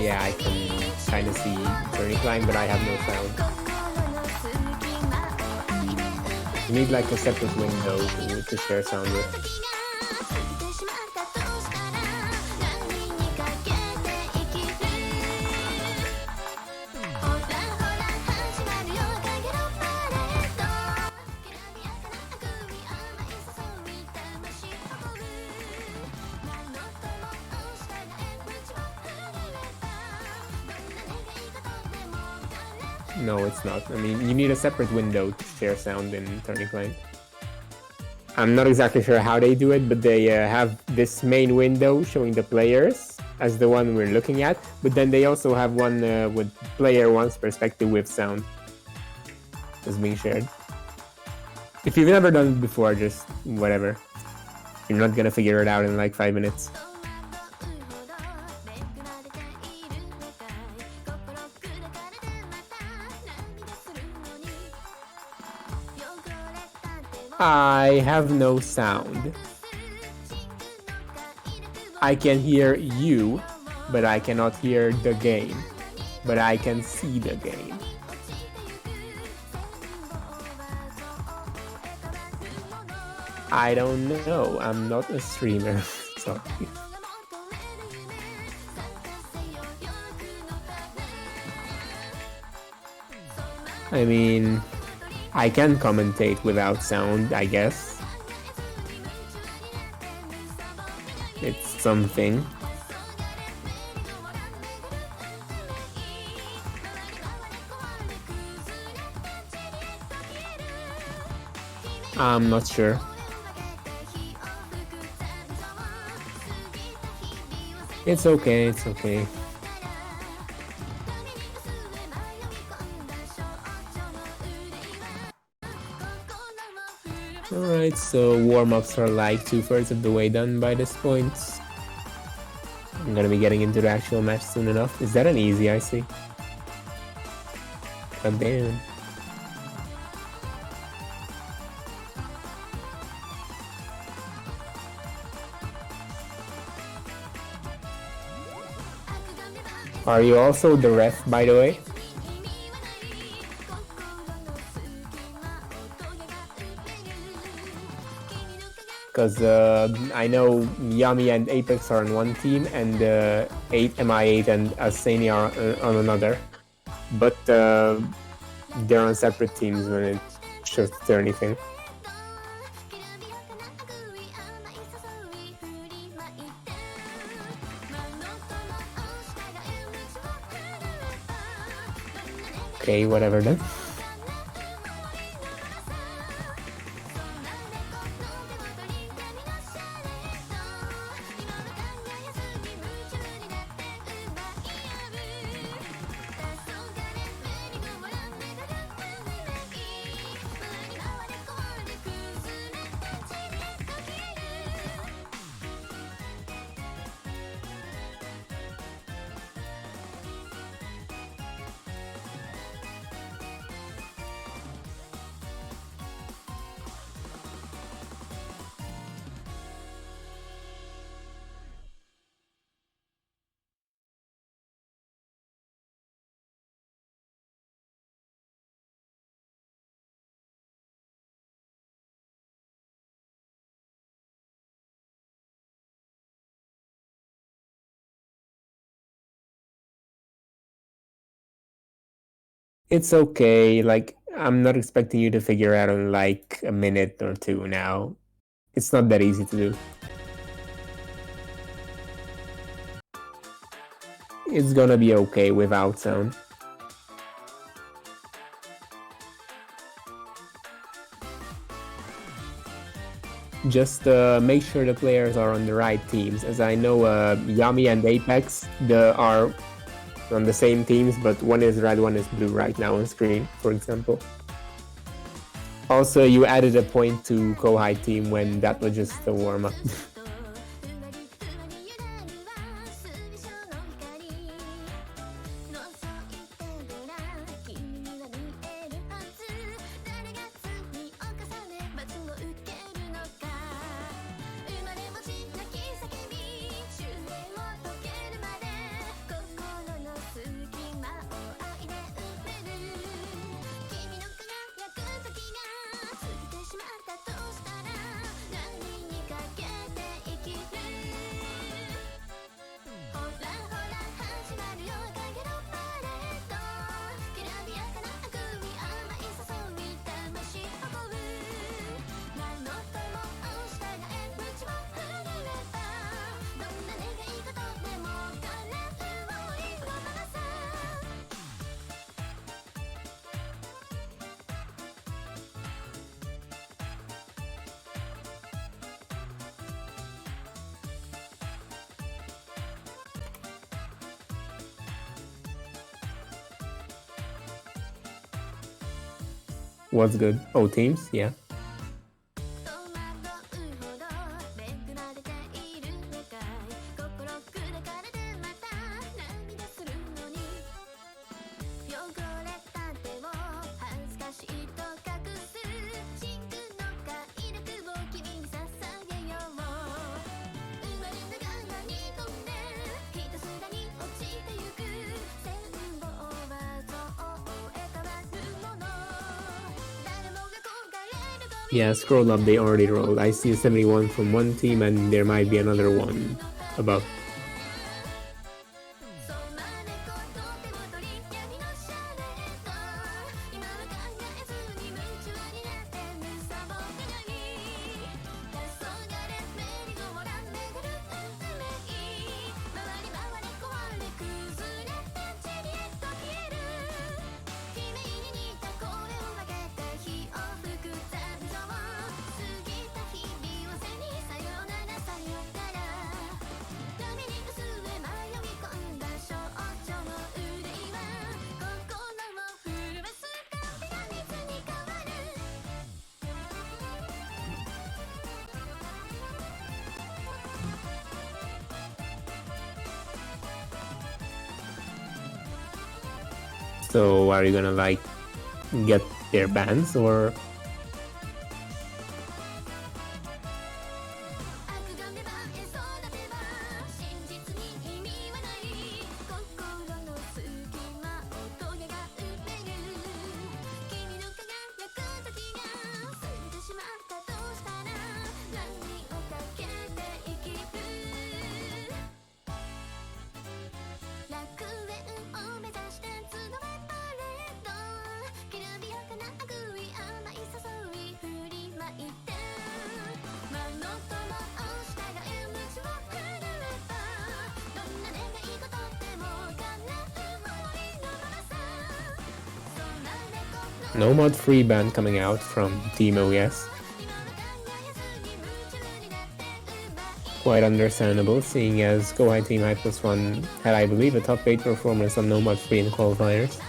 yeah, I can kind of see turning climb, but I have no sound. You need like a separate window to share sound with. No, it's not. I mean, you need a separate window to share sound in Turning Client. I'm not exactly sure how they do it, but they have this main window showing the players as the one we're looking at, but then they also have one with player one's perspective with sound that's being shared. If you've never done it before, just whatever. You're not gonna figure it out in like 5 minutes. I have no sound. I can hear you, but I cannot hear the game. But I can see the game. I don't know. I'm not a streamer. Sorry. I mean, I can commentate without sound, I guess. It's something. I'm not sure. It's okay, it's okay. Alright, so warm-ups are like 2/3 of the way done by this point. I'm gonna be getting into the actual match soon enough. Is that an easy, I see? God damn. Are you also the ref, by the way? Because I know Yami and Apex are on one team, and MI8 and Asani are on another. But they're on separate teams when it shows to anything. Okay, whatever then. It's okay. Like, I'm not expecting you to figure out in like a minute or two now. It's not that easy to do. It's gonna be okay without sound. Just make sure the players are on the right teams. As I know, Yami and Apex are on the same teams, but one is red, one is blue right now on screen, for example. Also, you added a point to Kohai team when that was just a warm-up. What's good? Oh, teams? Yeah. Yeah, scroll up, they already rolled. I see 71 from one team and there might be another one above. So are you gonna like get their bans or? No mod free ban coming out from Team OES. Quite understandable, seeing as Kohai Team I+1 had, I believe, a top 8 performance on no mod free in qualifiers.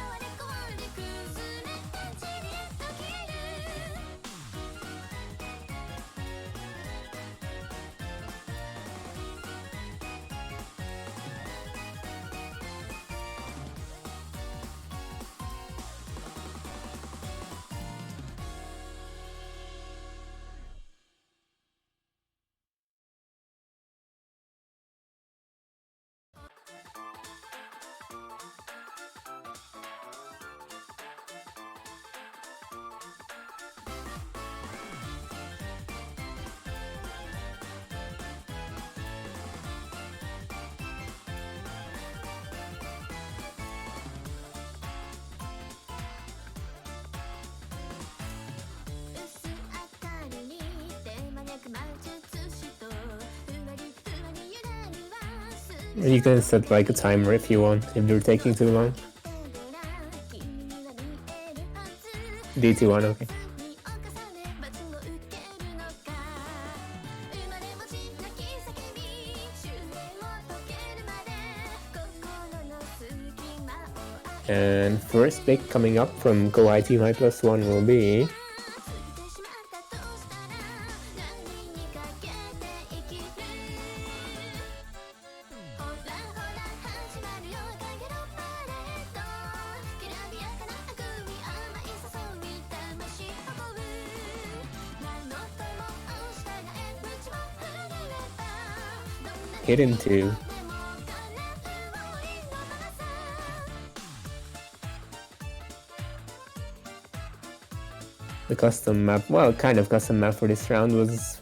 You can set like a timer if you want, if they're taking too long. DT1, okay. And first pick coming up from Kohai Team I+1 will be Hidden 2. The custom map, well, kind of custom map for this round was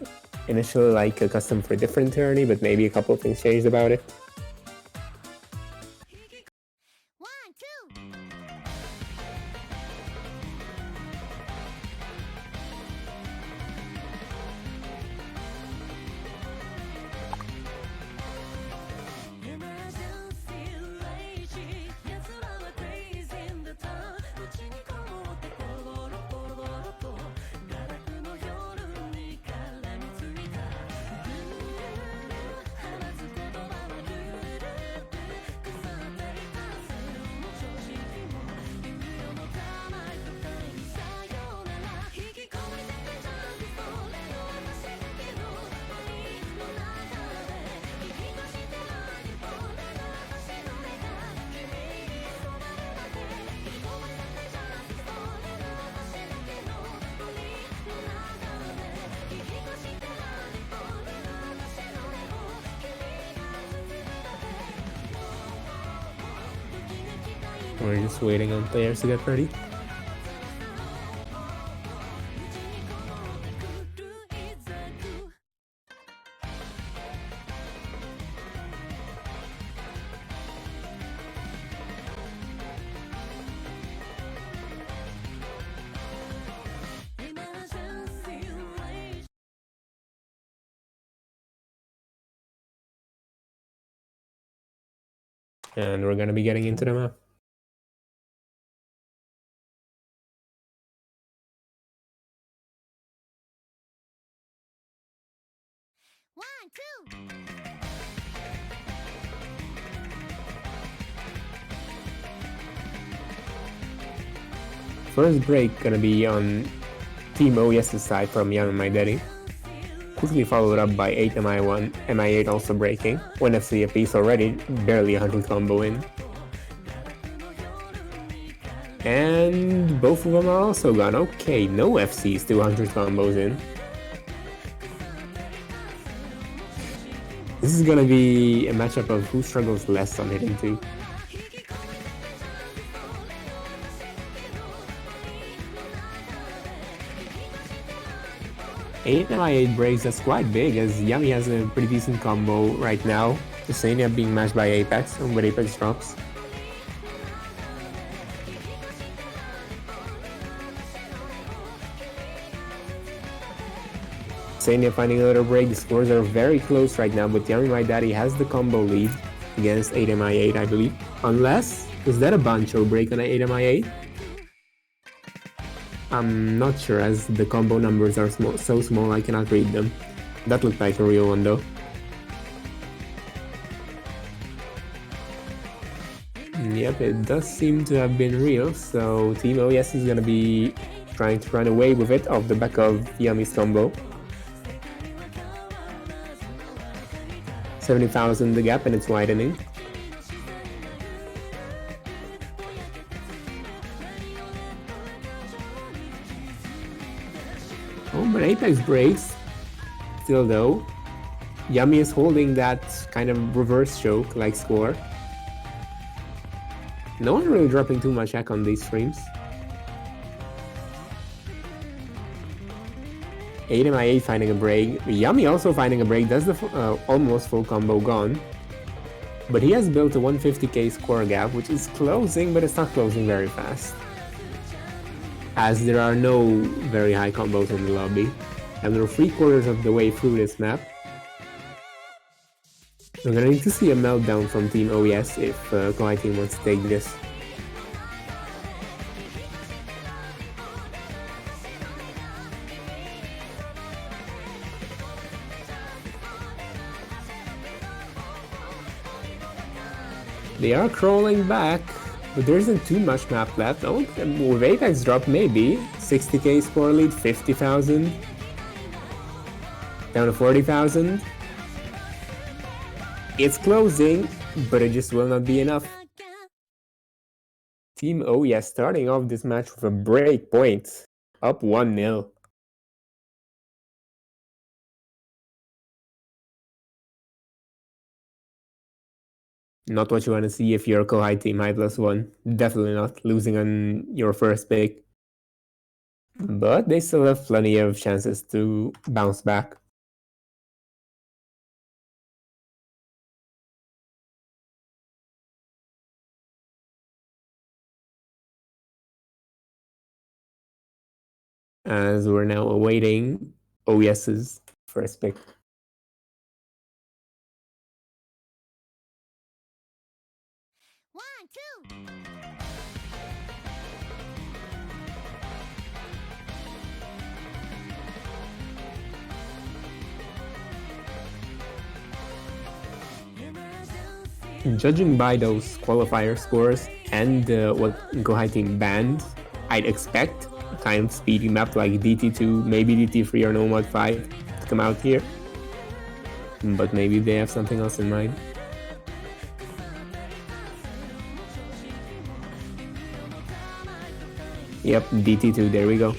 initially like a custom for a different tourney, but maybe a couple of things changed about it. We're just waiting on players to get ready. And we're gonna be getting into the map. First break gonna be on Team OS's side from Young and My Daddy. Quickly followed up by 8 MI1, MI8 also breaking. 1 FC apiece already, barely 100 combo in. And both of them are also gone. Okay, no FCs, 200 combos in. This is gonna be a matchup of who struggles less on hitting 2. Eight MI8 breaks, that's quite big, as Yami has a pretty decent combo right now. Ksenia being matched by Apex, with Apex drops. Ksenia finding another break. The scores are very close right now, but Yami My Daddy has the combo lead against 8MI8, I believe. Unless, is that a Bancho break on 8MI8? I'm not sure, as the combo numbers are so small I cannot read them. That looked like a real one though. Yep, it does seem to have been real, so Team OS is gonna be trying to run away with it off the back of Yami's combo. 70,000 the gap and it's widening. Oh, but Apex breaks. Still though, Yami is holding that kind of reverse choke like score. No one really dropping too much hack on these streams. 8MI8 finding a break. Yami also finding a break. That's the almost full combo gone. But he has built a 150k score gap, which is closing, but it's not closing very fast, as there are no very high combos in the lobby, and we're 3/4 of the way through this map. We're gonna need to see a meltdown from Team OES if Kohai team wants to take this. They are crawling back, but there isn't too much map left. Oh, with Apex drop, maybe 60k score lead, 50,000 down to 40,000. It's closing, but it just will not be enough. Team OES starting off this match with a break point, up 1-0. Not what you want to see if you're a Kohai team high +1. Definitely not, losing on your first pick. But they still have plenty of chances to bounce back. As we're now awaiting OES's first pick. Judging by those qualifier scores and what Kohai team banned, I'd expect a kind of speedy map like DT2, maybe DT3 or No Mod 5 to come out here. But maybe they have something else in mind. Yep, DT2, there we go.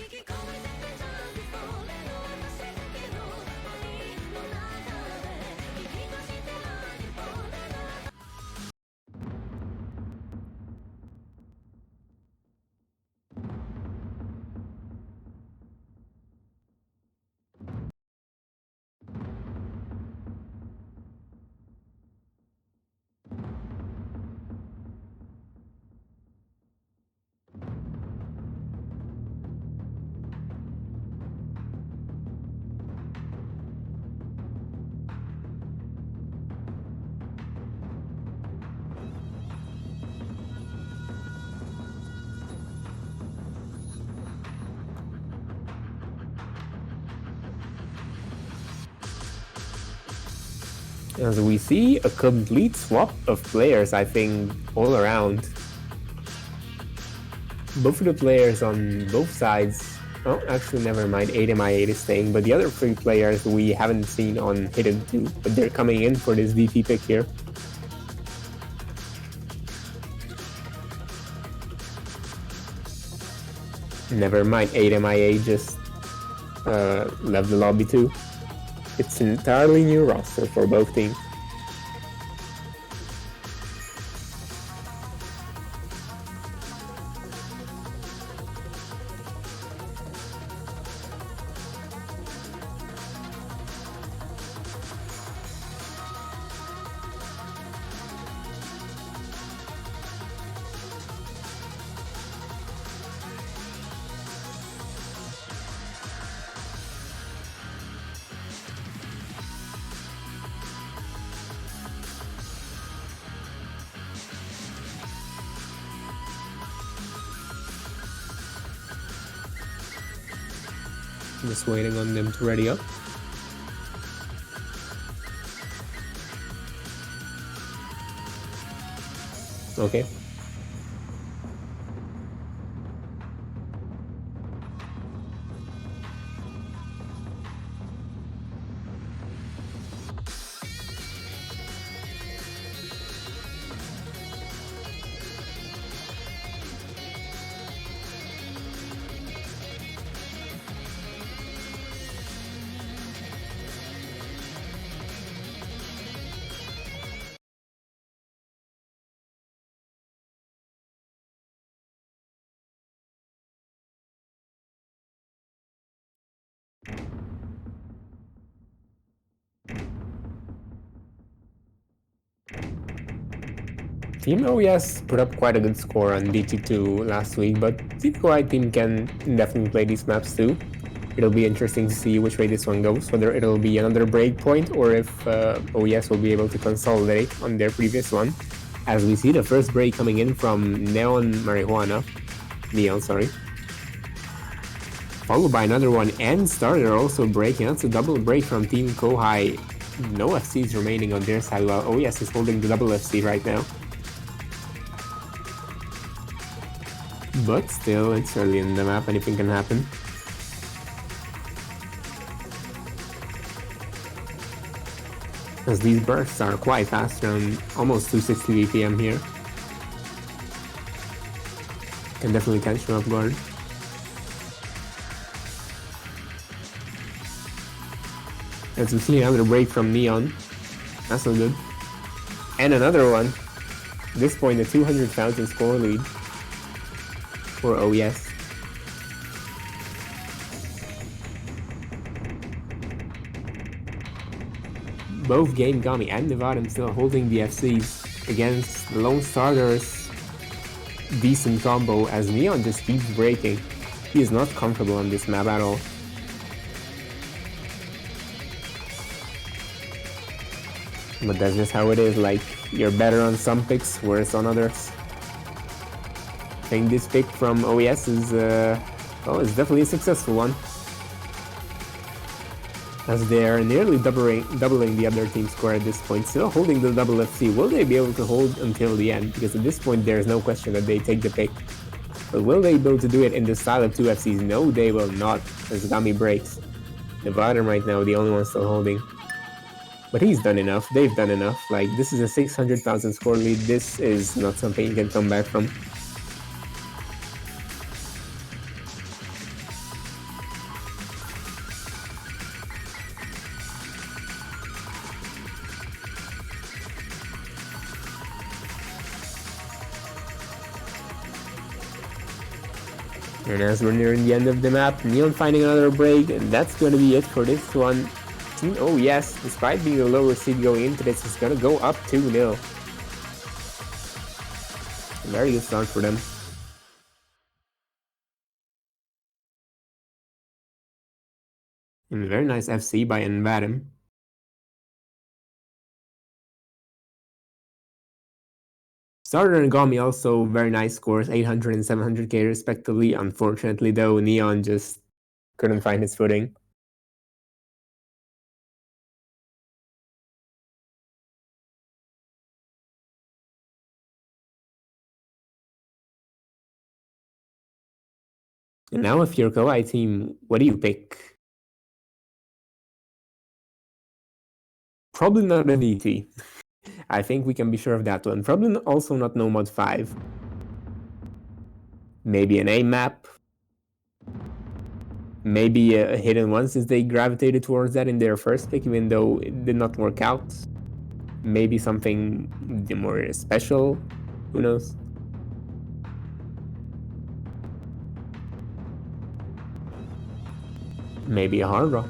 As we see a complete swap of players, I think, all around. Both of the players on both sides. Oh, actually, never mind. 8MI8 is staying, but the other three players we haven't seen on Hidden 2, but they're coming in for this DP pick here. Never mind, 8MI8 just left the lobby too. It's an entirely new roster for both teams. Just waiting on them to ready up. Okay. Team OES put up quite a good score on DT2 last week, but Team Kohai team can definitely play these maps too. It'll be interesting to see which way this one goes, whether it'll be another breakpoint or if OES will be able to consolidate on their previous one. As we see the first break coming in from Neon, sorry. Followed by another one and Starter also breaking. That's a double break from Team Kohai. No FCs remaining on their side while OES is holding the double FC right now. But still, it's early in the map, anything can happen. As these bursts are quite fast, around almost 260 BPM here. Can definitely catch you off guard. As we see another break from Neon. That's so good. And another one. At this point, a 200,000 score lead for OES. Both Game Gami and Nevada still holding the FCs against the Lone Starters. Decent combo as Neon just keeps breaking. He is not comfortable on this map at all. But that's just how it is, like, you're better on some picks, worse on others. I think this pick from OES is, it's definitely a successful one. As they are nearly doubling the other team's score at this point, still holding the double FC. Will they be able to hold until the end? Because at this point, there's no question that they take the pick. But will they be able to do it in the style of two FCs? No, they will not, as Gami breaks. Nevada right now, the only one still holding. But he's done enough. They've done enough. Like, this is a 600,000 score lead. This is not something you can come back from. And as we're nearing the end of the map, Neon finding another break, and that's going to be it for this one. Team OES, despite being the lower seed going into this, is going to go up 2-0. Very good start for them. And very nice FC by Envadim. Starter and Gami also very nice scores, 800 and 700k respectively. Unfortunately though, Neon just couldn't find his footing. And now if you're Kohai team, what do you pick? Probably not an DT. I think we can be sure of that one. Probably also not No Mod 5. Maybe an A map. Maybe a Hidden One, since they gravitated towards that in their first pick, even though it did not work out. Maybe something more special. Who knows? Maybe a Hard Rock.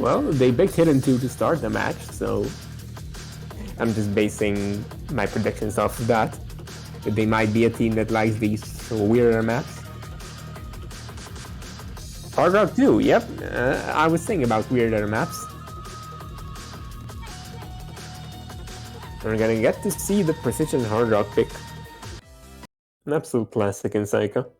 Well, they picked Hidden 2 to start the match, so I'm just basing my predictions off of that. They might be a team that likes these weirder maps. Hard Rock 2, yep. I was thinking about weirder maps. We're gonna get to see the Precision Hard Rock pick. An absolute classic in Psycho.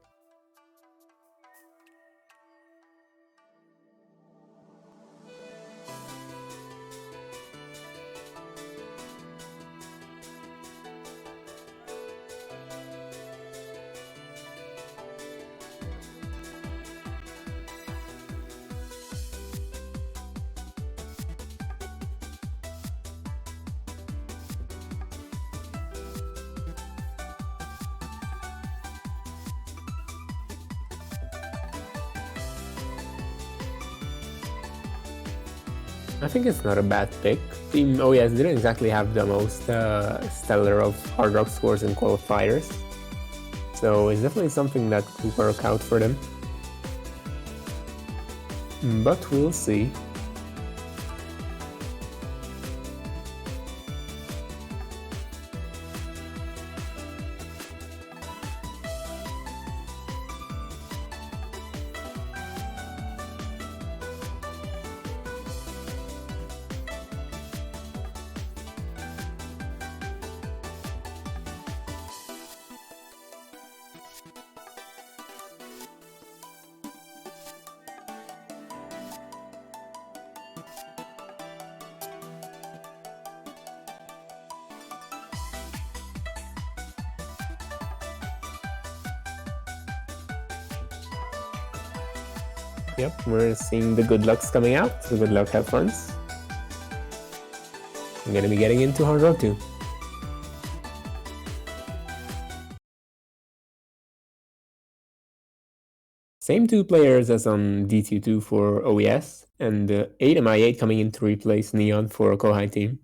I think it's not a bad pick. Team OES didn't exactly have the most stellar of Hard Rock scores in qualifiers, so it's definitely something that could work out for them. But we'll see. Yep, we're seeing the good lucks coming out. The good luck have funs. I'm gonna be getting into Hard Rock 2. Same two players as on DT2 for OES, and 8MI8 coming in to replace Neon for a Kohai team.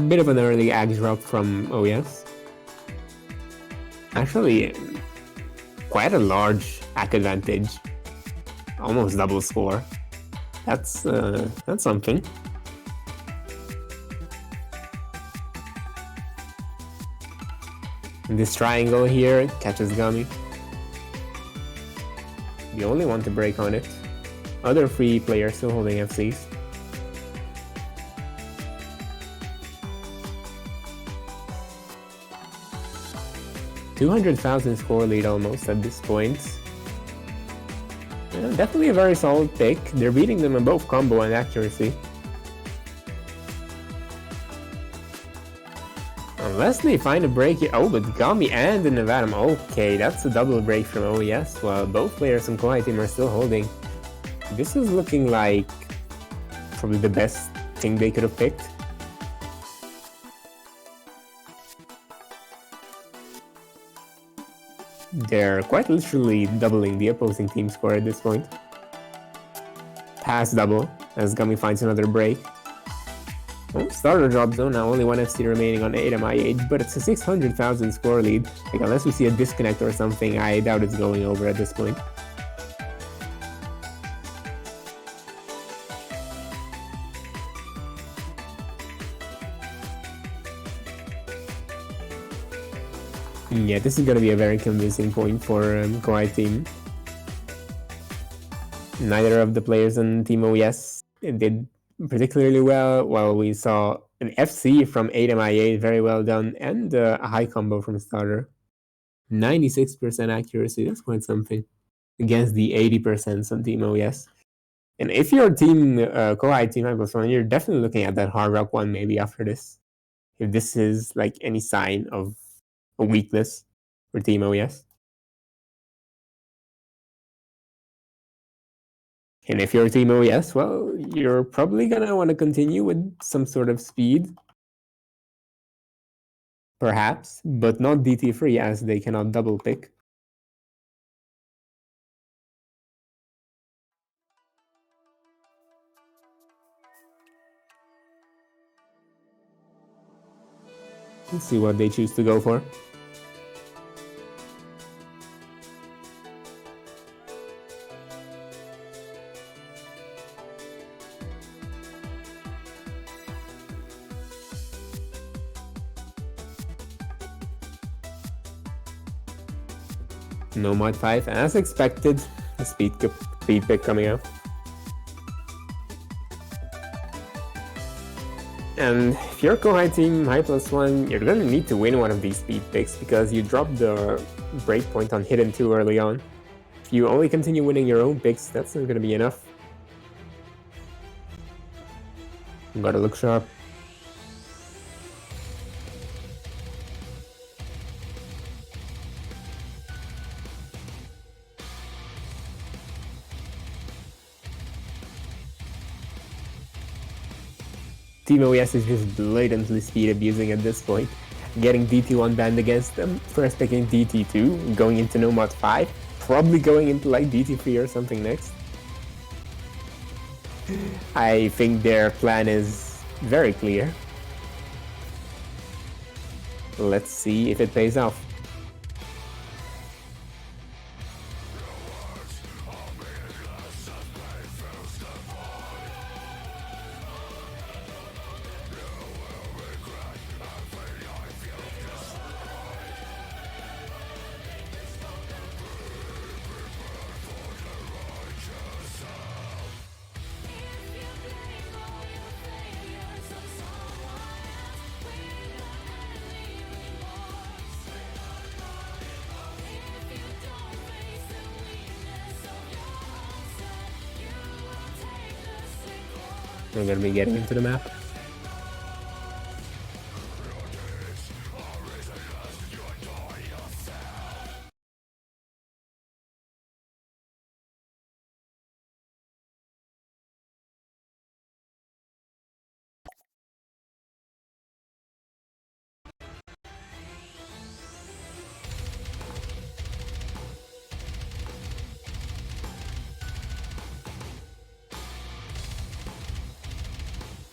Bit of an early ag drop from OES. Actually, quite a large ag advantage. Almost double score. That's something. This triangle here catches Gummy. The only one to break on it. Other 3 players still holding FCs. $200,000 score lead almost at this point. Yeah, definitely a very solid pick. They're beating them in both combo and accuracy. Unless they find a break here. Oh, but Gami and the Nevada. Okay, that's a double break from OES, while both players on Kohai team are still holding. This is looking like probably the best thing they could have picked. They're quite literally doubling the opposing team score at this point. Pass double, as Gummy finds another break. Oh, starter drop zone, now only 1 FC remaining on 8MI8, but it's a 600,000 score lead. Like, unless we see a disconnect or something, I doubt it's going over at this point. Yeah, this is gonna be a very convincing point for Kohai team. Neither of the players on Team OES did particularly well, while we saw an FC from ADMIA, very well done, and a high combo from Starter. 96% accuracy, that's quite something, against the 80% on Team OES. And if you're Team Kohai Team Hyper1, you're definitely looking at that Hard Rock one maybe after this. If this is like any sign of a weakness for Team OES. And if you're Team OES, well, you're probably gonna want to continue with some sort of speed. Perhaps, but not DT free as they cannot double pick. Let's see what they choose to go for. No mod 5, as expected. The speed pick coming out. And if you're Kohai team high +1, you're gonna need to win one of these speed picks because you dropped the breakpoint on hidden too early on. If you only continue winning your own picks, that's not gonna be enough. You gotta look sharp. Team OES is just blatantly speed abusing at this point. Getting DT1 banned against them, first picking DT2, going into no mod 5, probably going into like DT3 or something next. I think their plan is very clear. Let's see if it pays off. We're gonna be getting into the map.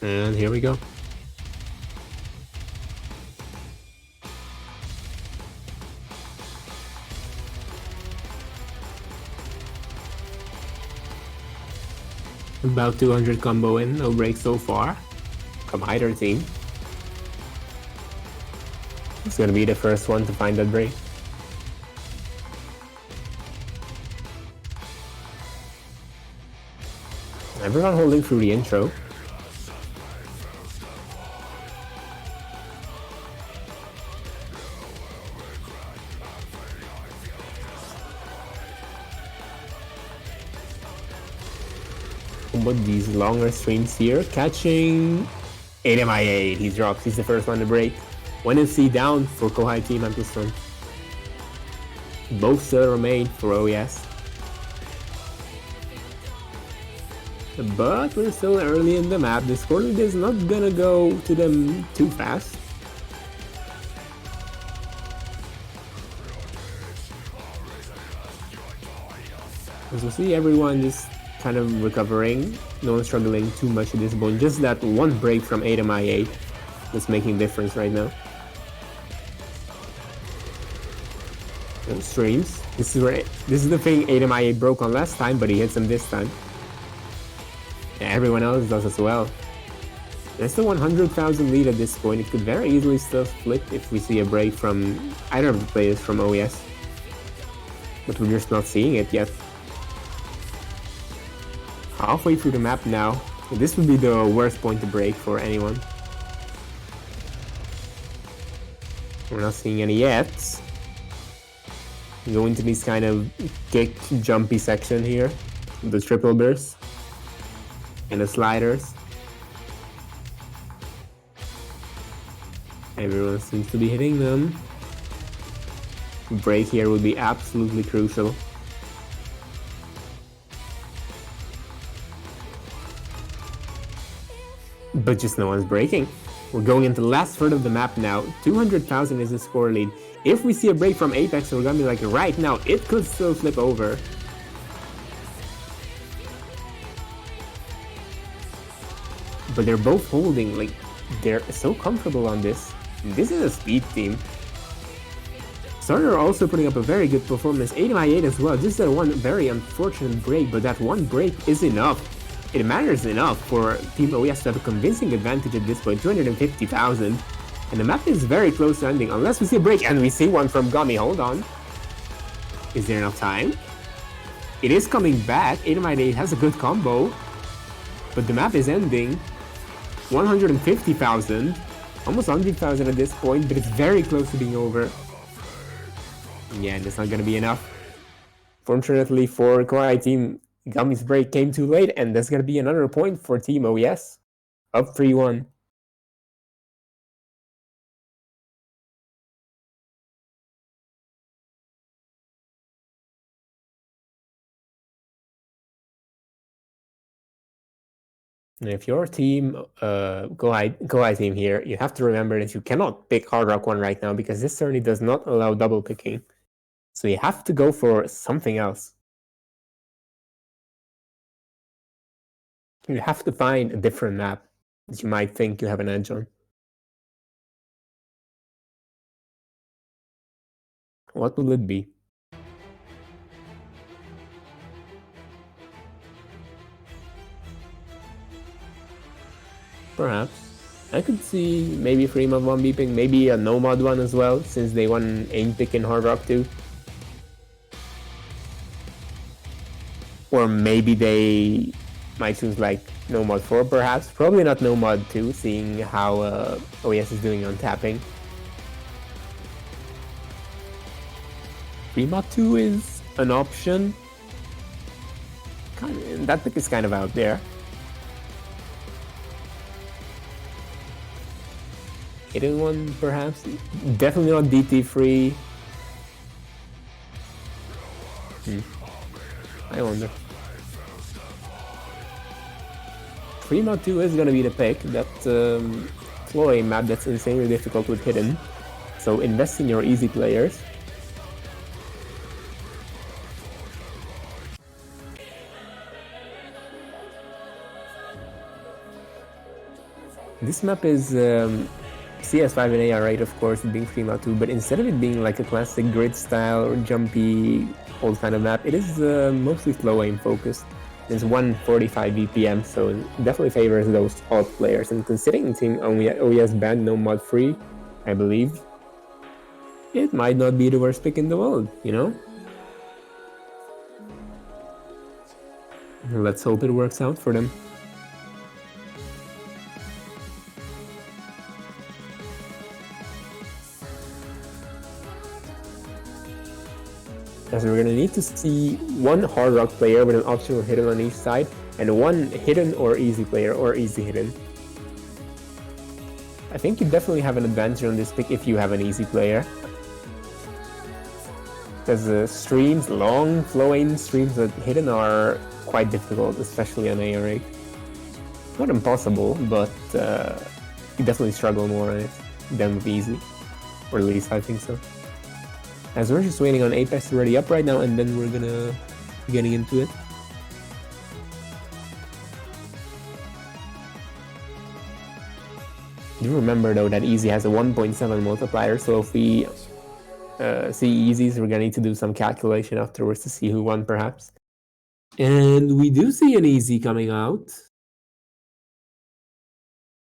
And here we go. About 200 combo in, no break so far from either team. It's gonna be the first one to find that break. Everyone holding through the intro. But these longer streams here, catching 8MIA, he drops, he's the first one to break. 1 FC down for Kohai team and +1. Both still remain for OES. But we're still early in the map, the score lead is not gonna go to them too fast. As we see, everyone just kind of recovering, no one's struggling too much at this point, just that one break from 8MIA that's making a difference right now. And streams, this is the thing 8MIA broke on last time, but he hits him this time. And everyone else does as well. That's the 100,000 lead at this point. It could very easily still flip if we see a break from either of the players from OES. But we're just not seeing it yet. Halfway through the map now. This would be the worst point to break for anyone. We're not seeing any yet. Go into this kind of kick jumpy section here. The triple bursts. And the sliders. Everyone seems to be hitting them. Break here would be absolutely crucial. But just no one's breaking. We're going into the last third of the map now. 200,000 is the score lead. If we see a break from Apex, we're gonna be like, right now, it could still flip over. But they're both holding, like, they're so comfortable on this. This is a speed team. Starter are also putting up a very good performance. 8x8 as well. Just that one very unfortunate break, but that one break is enough. It matters enough for Team OES to have a convincing advantage at this point. 250,000. And the map is very close to ending, unless we see a break. And we see one from Gummy. Hold on. Is there enough time? It is coming back. 8x8 has a good combo. But the map is ending. 150,000. Almost 100,000 at this point, but it's very close to being over. Yeah, that's not gonna be enough. Fortunately for Kohai team, Gummy's break came too late, and that's gonna be another point for Team OES. Up 3-1. And if your team, Kohai team here, you have to remember that you cannot pick Hard Rock 1 right now because this certainly does not allow double picking. So you have to go for something else. You have to find a different map that you might think you have an edge on. What will it be? Perhaps. I could see maybe 3 mod 1 beeping, maybe a no mod 1 as well, since they won aim pick in Hard Rock 2. Or maybe they might choose like no mod 4 perhaps. Probably not no mod 2, seeing how OES is doing on tapping. 3 mod 2 is an option. That pick is kind of out there. Hidden one, perhaps? Definitely not DT3. I wonder. 3 mod 2 is gonna be the pick. That Chloe map that's insanely difficult with hidden. So invest in your easy players. This map is CS5 and AR8, of course, being 3 mod 2, but instead of it being like a classic grid style or jumpy old kind of map, it is mostly slow aim focused. It's 145 BPM, so it definitely favors those alt players. And considering Team OES banned no mod 3, I believe, it might not be the worst pick in the world, you know? Let's hope it works out for them. As we're gonna need to see one Hard Rock player with an optional hidden on each side, and one hidden or easy player or easy hidden. I think you definitely have an advantage on this pick if you have an easy player. Because the streams, long flowing streams with hidden are quite difficult, especially on AR8. Not impossible, but you definitely struggle more on it than with easy. Or at least I think so. As we're just waiting on Apex to ready up right now, and then we're gonna be getting into it. Do remember though that Easy has a 1.7 multiplier, so if we see Easy's, we're gonna need to do some calculation afterwards to see who won perhaps. And we do see an Easy coming out.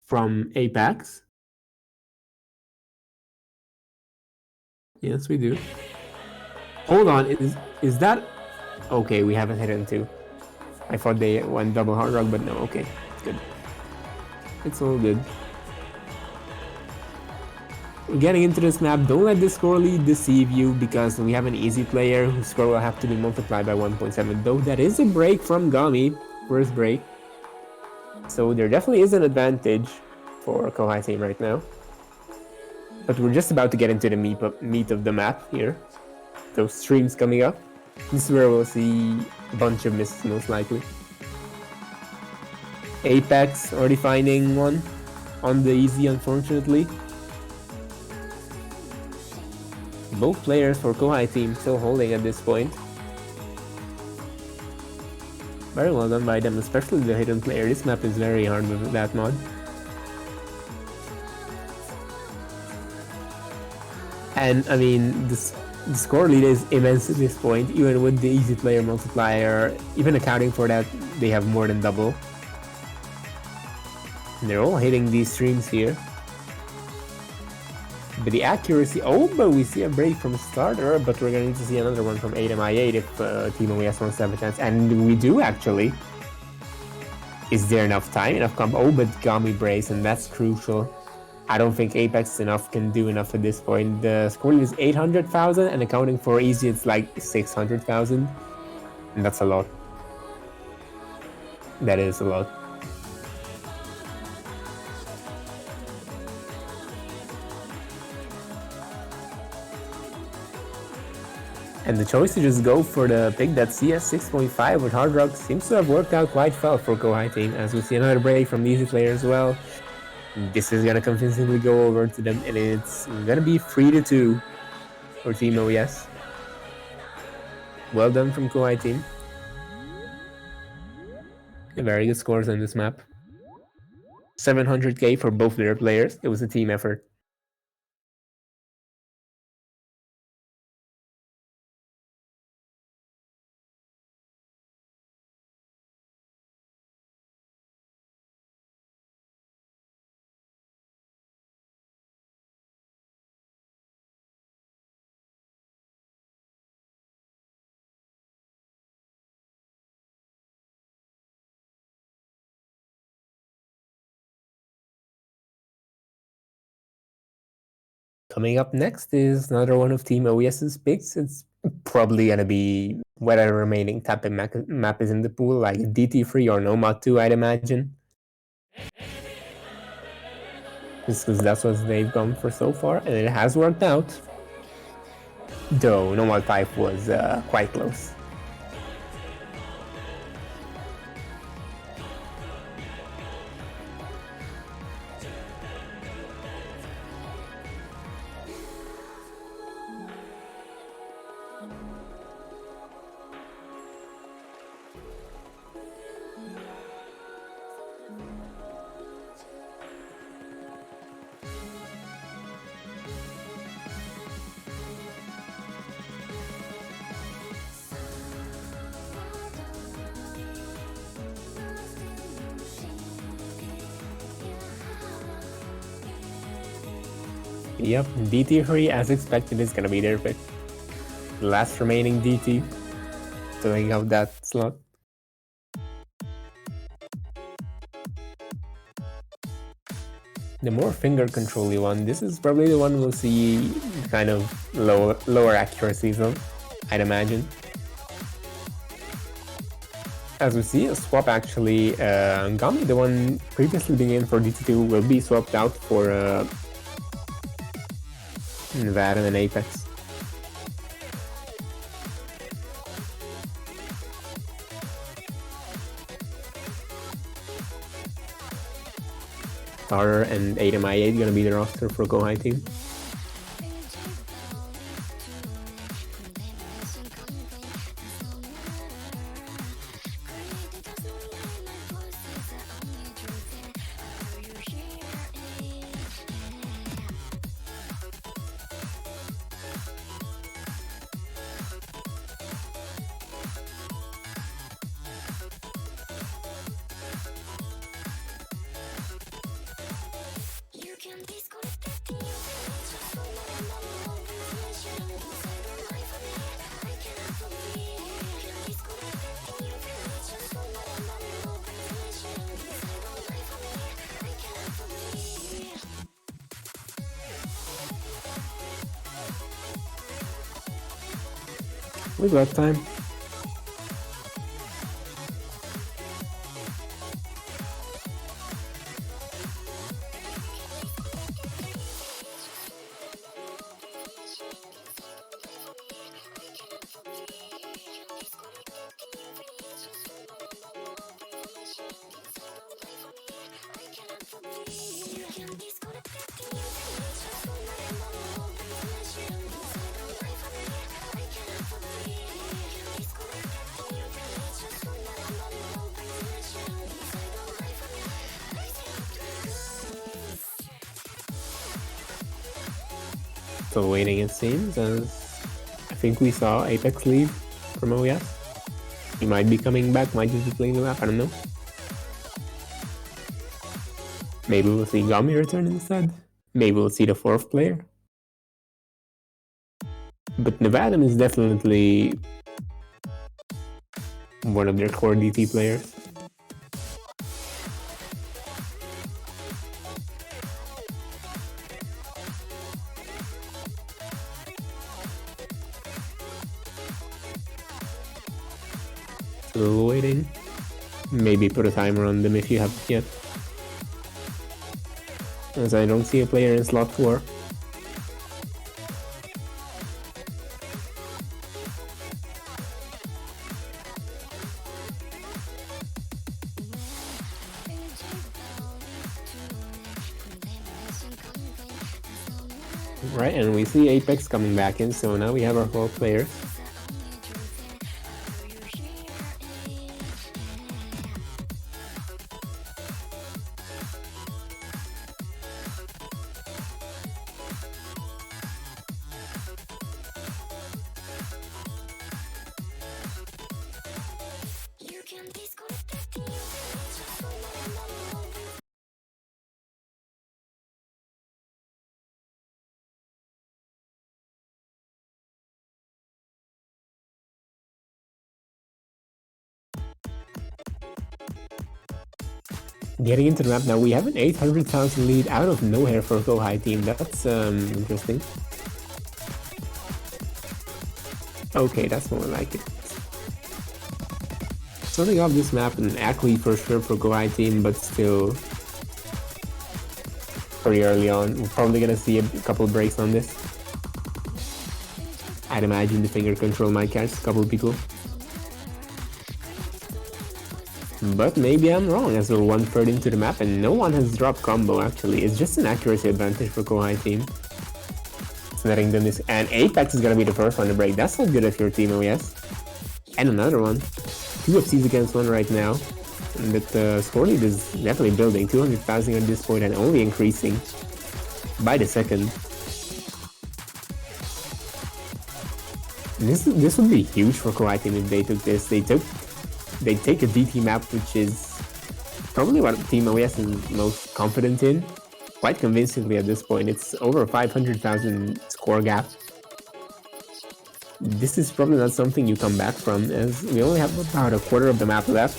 from Apex. Yes, we do. Hold on, is that... Okay, we haven't hit into. I thought they went double hard rock, but no, okay. It's good. It's all good. We're getting into this map. Don't let the score lead deceive you, because we have an easy player whose score will have to be multiplied by 1.7. Though that is a break from Gami. First break. So there definitely is an advantage for Kohai team right now. But we're just about to get into the meat of the map here. Those streams coming up. This is where we'll see a bunch of misses most likely. Apex already finding one on the easy, unfortunately. Both players for Kohai team still holding at this point. Very well done by them, especially the hidden player. This map is very hard with that mod. And I mean, the score lead is immense at this point, even with the easy player multiplier. Even accounting for that, they have more than double. And they're all hitting these streams here. But the accuracy... Oh, but we see a break from starter, but we're going to see another one from 8mi8 if Team OES wants to have a chance. And we do, actually. Is there enough time? Enough comp? Oh, but Gami brace, and that's crucial. I don't think Apex can do enough at this point. The score is 800,000, and accounting for easy, it's like 600,000. And that's a lot. That is a lot. And the choice to just go for the pick that CS 6.5 with Hard Rock seems to have worked out quite well for Kohai team, as we see another break from the easy player as well. This is gonna convincingly go over to them, and it's gonna be 3-2 for Team OES. Well done from Kohai team. Very good scores on this map. 700k for both their players. It was a team effort. Coming up next is another one of Team OES's picks. It's probably going to be whatever remaining tapping map is in the pool, like DT3 or Nomad 2, I'd imagine. Just because that's what they've gone for so far, and it has worked out. Though Nomad 5 was quite close. Yep, DT3 as expected is gonna be their pick. The last remaining DT filling out that slot. The more finger control-y one, this is probably the one we'll see kind of lower accuracies of, I'd imagine. As we see, a swap actually, Gami, the one previously being in for DT2, will be swapped out for Nevada and Apex. Starter and 8mi8 gonna be the roster for Kohai team. We got time. Still waiting, it seems, as I think we saw Apex leave from OES. He might be coming back, might just be playing the map, I don't know. Maybe we'll see Gami return instead. Maybe we'll see the fourth player. But Nevada is definitely one of their core DT players. Still waiting. Maybe put a timer on them if you haven't yet. As I don't see a player in slot 4. Right, and we see Apex coming back in, so now we have our 4 players. Getting into the map now, we have an 800,000 lead out of nowhere for Kohai team. That's interesting. Okay, that's more like it. Starting off this map, an Ackley for sure for Kohai team, but still pretty early on. We're probably gonna see a couple breaks on this. I'd imagine the finger control might catch a couple people. But maybe I'm wrong, as we're 1/3 into the map and no one has dropped combo actually. It's just an accuracy advantage for Kohai team. It's letting them this, and Apex is gonna be the first one to break. That's not good if your team OES. And another one. 2 FCs against 1 right now. But the score lead is definitely building. 200,000 at this point and only increasing by the second. This would be huge for Kohai team if they took this. They take a DT map, which is probably what Team OES is most confident in, quite convincingly at this point. It's over 500,000 score gap. This is probably not something you come back from, as we only have about a quarter of the map left.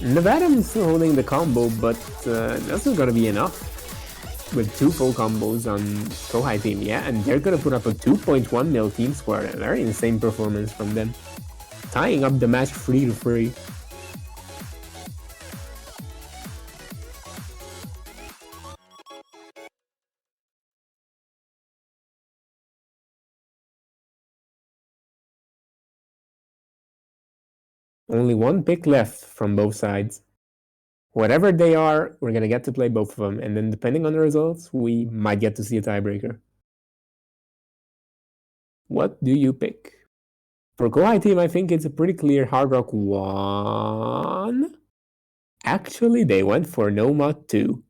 Nevada is still holding the combo, but that's not gonna be enough. With 2 full combos on Kohai team, yeah, and they're gonna put up a 2.1 mil team score. A very insane performance from them. Tying up the match 3-3. Only 1 pick left from both sides. Whatever they are, we're gonna get to play both of them, and then depending on the results, we might get to see a tiebreaker. What do you pick? For Kohai team, I think it's a pretty clear Hard Rock 1. Actually, they went for Nomad 2.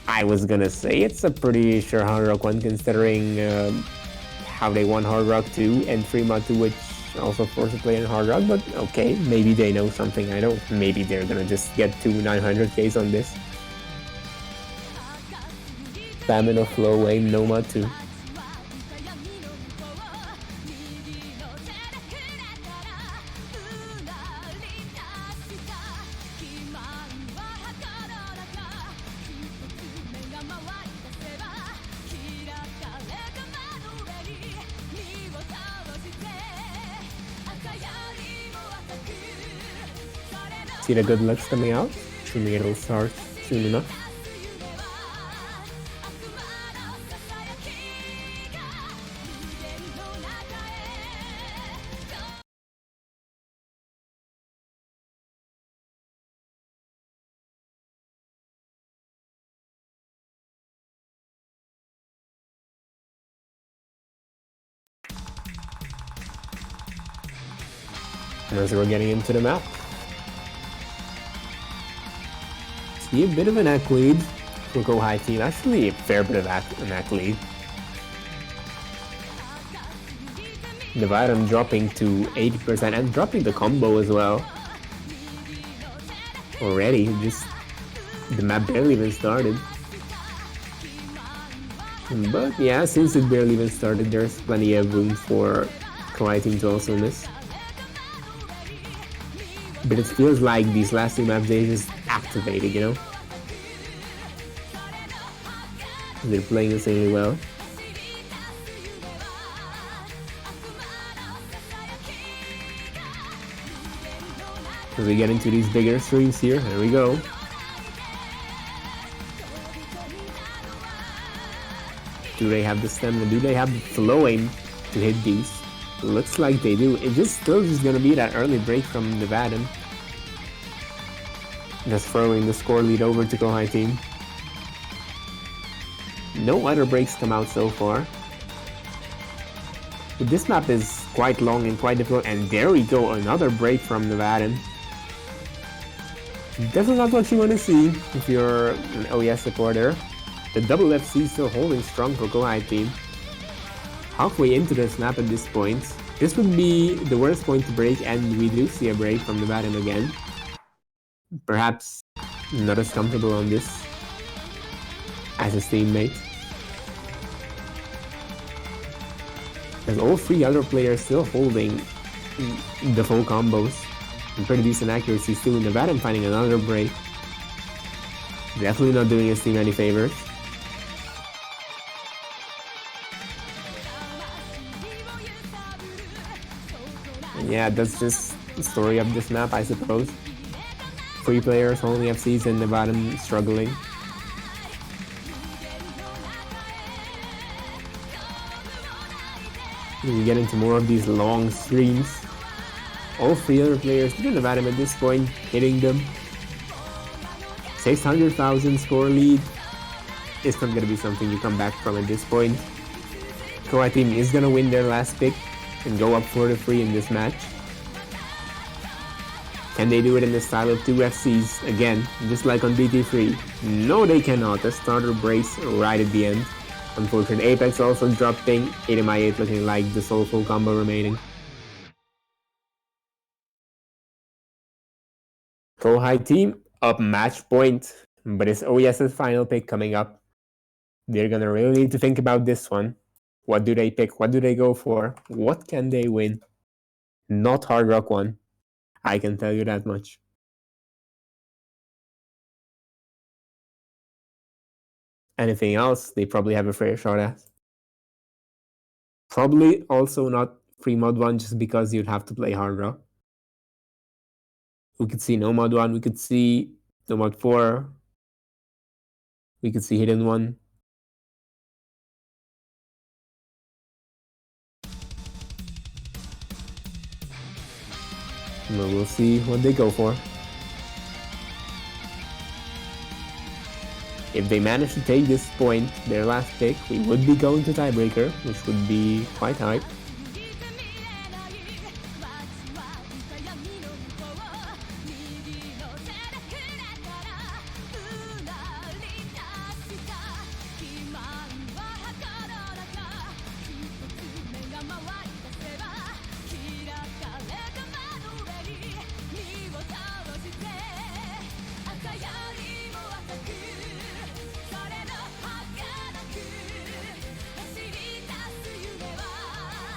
I was gonna say it's a pretty sure Hard Rock 1 considering how they won Hard Rock 2 and 3 Mod 2, which also forced a play in Hard Rock, but okay, maybe they know something I don't. Maybe they're gonna just get 2 900Ks on this. Famine of Flow, aim Nomad 2. See the good looks coming out? Assuming it'll start soon enough. As we're getting into the map. See a bit of an act lead for Kohai team. Actually, a fair bit of an act lead. The Vitam dropping to 80% and dropping the combo as well. Already, just the map barely even started. But yeah, since it barely even started, there's plenty of room for Kohai team to also miss. But it feels like these last two maps, they just activated, you know? They're playing insanely well. As we get into these bigger streams here, here we go. Do they have the stamina? Do they have the flow aim to hit these? Looks like they do. It's just still just gonna be that early break from the Vadim. Just throwing the score lead over to Kohai team. No other breaks come out so far. But this map is quite long and quite difficult, and there we go, another break from the Vadim. Definitely not what you want to see if you're an OES supporter. The double FC still holding strong for Kohai team. Halfway into this map at this point. This would be the worst point to break, and we do see a break from the Vadim again. Perhaps not as comfortable on this as his teammate. As all three other players still holding the full combos and pretty decent accuracy too, in the Vadim finding another break. Definitely not doing his team any favors. Yeah, that's just the story of this map, I suppose. 3 players holding FCs and the bottom struggling. We get into more of these long streams. All 3 other players in the bottom at this point, hitting them. 600,000 score lead. It's not gonna be something you come back from at this point. Kohai team is gonna win their last pick and go up 4-3 in this match. Can they do it in the style of 2 FCs again, just like on BT3? No, they cannot. The starter breaks right at the end. Unfortunate. Apex also dropping. 8mi8 looking like the soulful combo remaining. Kohai team up match point, but it's OES's final pick coming up. They're gonna really need to think about this one. What do they pick? What do they go for? What can they win? Not Hard Rock 1. I can tell you that much. Anything else, they probably have a fair shot at. Probably also not free mod 1 just because you'd have to play Hard Rock. We could see no mod 1, we could see no mod 4. We could see Hidden 1. We'll see what they go for. If they manage to take this point, their last pick, we would be going to tiebreaker, which would be quite hype.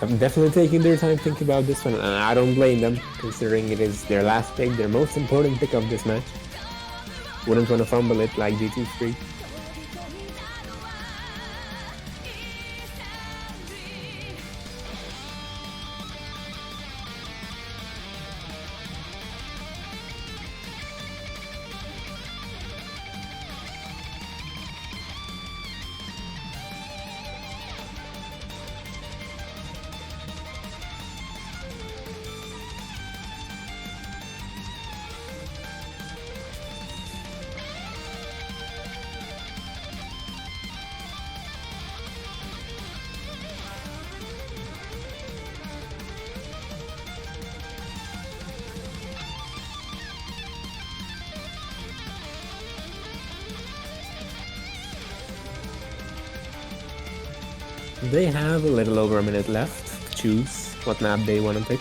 I'm definitely taking their time thinking about this one, and I don't blame them, considering it is their last pick, their most important pick of this match. Wouldn't want to fumble it like GT3. They have a little over a minute left to choose what map they want to pick.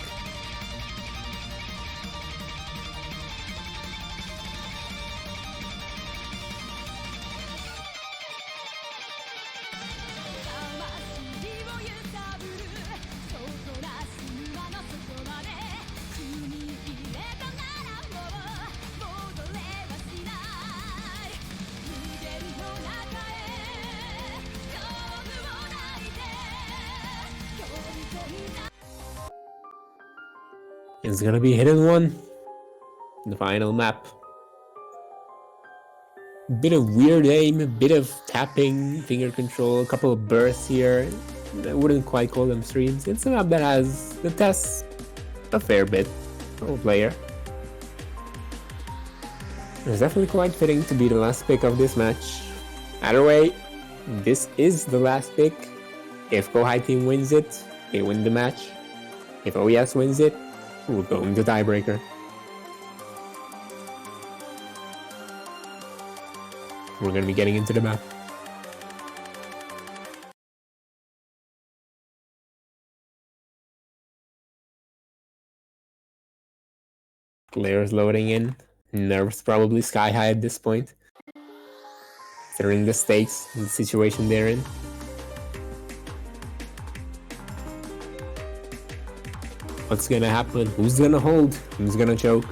It's gonna be Hidden One, the final map. Bit of weird aim, a bit of tapping, finger control, a couple of bursts here. I wouldn't quite call them streams. It's a map that tests a fair bit for a player. It's definitely quite fitting to be the last pick of this match. Either way, this is the last pick. If Kohai team wins it, they win the match. If OES wins it, we're going to tiebreaker. We're going to be getting into the map. Players loading in. Nerves probably sky high at this point, considering the stakes and the situation they're in. What's gonna happen? Who's gonna hold? Who's gonna choke?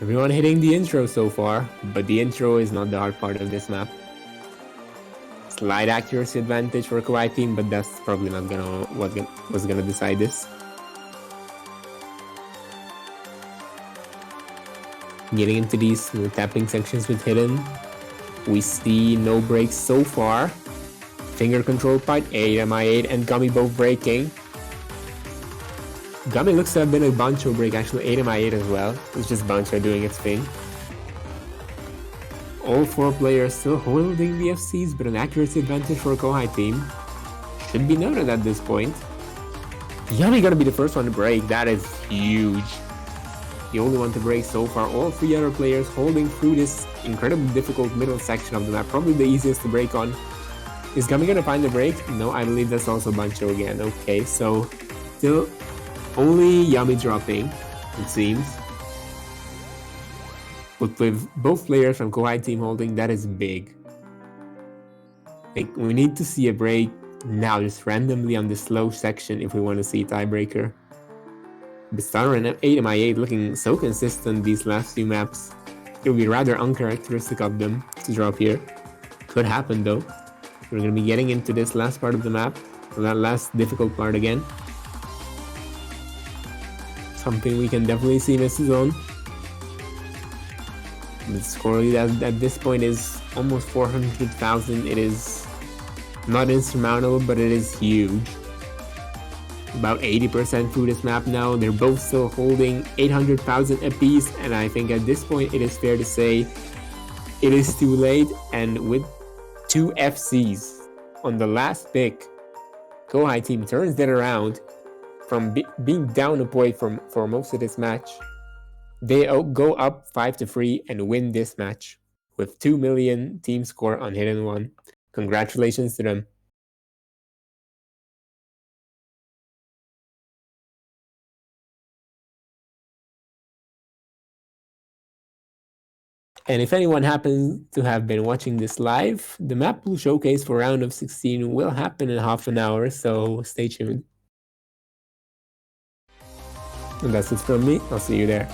Everyone hitting the intro so far, but the intro is not the hard part of this map. Slight accuracy advantage for Kohai team, but that's probably not what's gonna decide this. Getting into these tapping sections with Hidden, we see no breaks so far. Finger control part, 8 MI8 and Gummy both breaking. Gummy looks to have been a Bancho break, actually 8 MI8 as well. It's just Bancho doing its thing. All 4 players still holding the FCs, but an accuracy advantage for a Kohai team. Should be noted at this point. Yami gonna be the first one to break, that is huge. The only one to break so far, all 3 other players holding through this incredibly difficult middle section of the map, probably the easiest to break on. Is Gummy gonna find the break? No, I believe that's also Bancho again. Okay, so still only Yami dropping, it seems. But with both players from Kohai team holding, that is big. Like, we need to see a break now, just randomly on this slow section if we want to see a tiebreaker. Bistaro and 8MI8 looking so consistent these last few maps. It would be rather uncharacteristic of them to drop here. Could happen though. We're going to be getting into this last part of the map, that last difficult part again. Something we can definitely see misses on. The score lead at this point is almost 400,000. It is not insurmountable, but it is huge. About 80% through this map now. They're both still holding 800,000 apiece, and I think at this point it is fair to say it is too late. And with 2 FCs on the last pick, Kohai team turns that around from being down a point for most of this match. They go up 5-3 and win this match with 2 million team score on Hidden One. Congratulations to them. And if anyone happens to have been watching this live, the map pool showcase for round of 16 will happen in half an hour, so stay tuned. And that's it from me. I'll see you there.